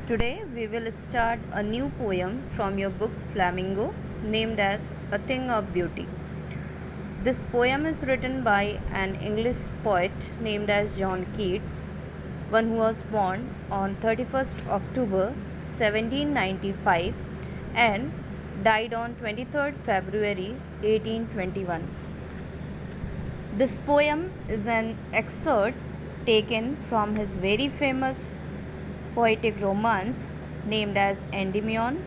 Today we will start a new poem from your book Flamingo named as A Thing of Beauty. This poem is written by an English poet named as John Keats, one who was born on 31st October 1795 and died on 23rd February 1821. This poem is an excerpt taken from his very famous poetic romance named as Endymion.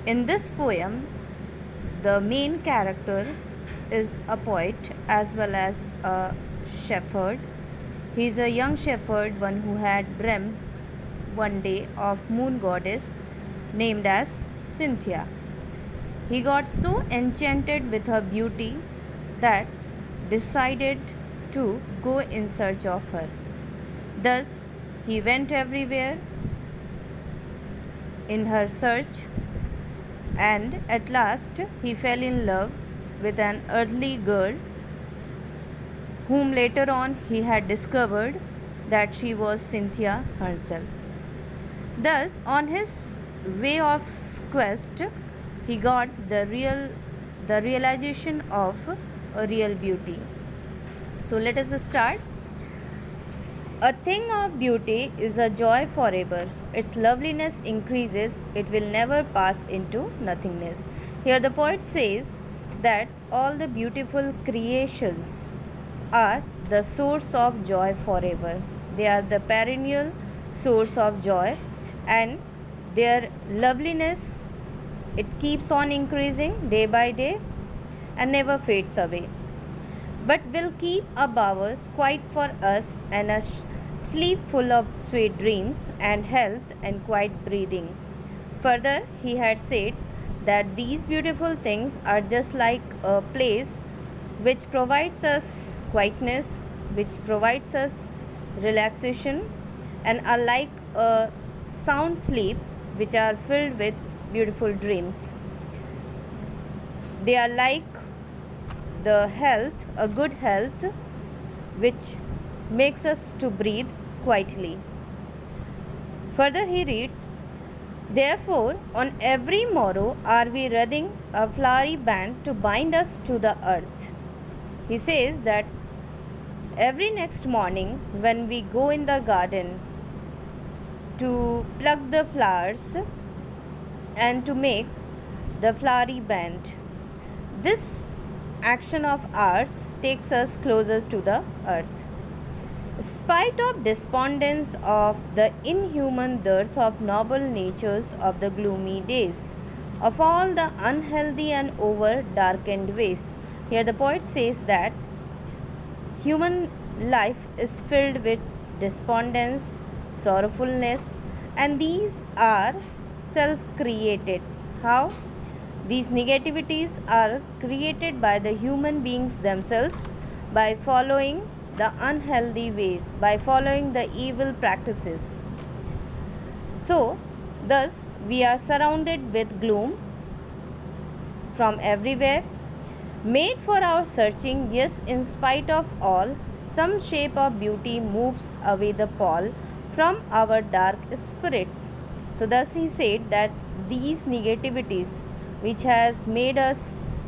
In this poem, the main character is a poet as well as a shepherd. He is a young shepherd, one who had dreamed one day of moon goddess named as Cynthia. He got so enchanted with her beauty that decided to go in search of her. Thus, he went everywhere in her search, and at last he fell in love with an earthly girl, whom later on he had discovered that she was Cynthia herself. Thus, on his way of quest, he got the realization of a real beauty. So let us start. A thing of beauty is a joy forever. Its loveliness increases, it will never pass into nothingness. Here the poet says that all the beautiful creations are the source of joy forever. They are the perennial source of joy, and their loveliness, it keeps on increasing day by day and never fades away, but will keep a bower quiet for us and a sleep full of sweet dreams and health and quiet breathing. Further, he had said that these beautiful things are just like a place which provides us quietness, which provides us relaxation, and are like a sound sleep which are filled with beautiful dreams. They are like the health, a good health, which makes us to breathe quietly. Further he reads, therefore on every morrow are we wreathing a flowery band to bind us to the earth. He says that every next morning when we go in the garden to pluck the flowers and to make the flowery band, this action of ours takes us closer to the earth. Spite of despondence of the inhuman dearth of noble natures of the gloomy days, of all the unhealthy and over darkened ways. Here the poet says that human life is filled with despondence, sorrowfulness, and these are self created. How? These negativities are created by the human beings themselves by following the unhealthy ways, by following the evil practices. So, thus we are surrounded with gloom from everywhere, made for our searching. Yes, in spite of all, some shape of beauty moves away the pall from our dark spirits. So, thus he said that these negativities which has made us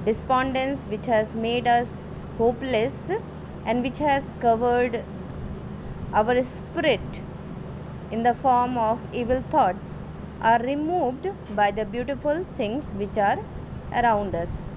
despondence, which has made us hopeless, and which has covered our spirit in the form of evil thoughts, are removed by the beautiful things which are around us.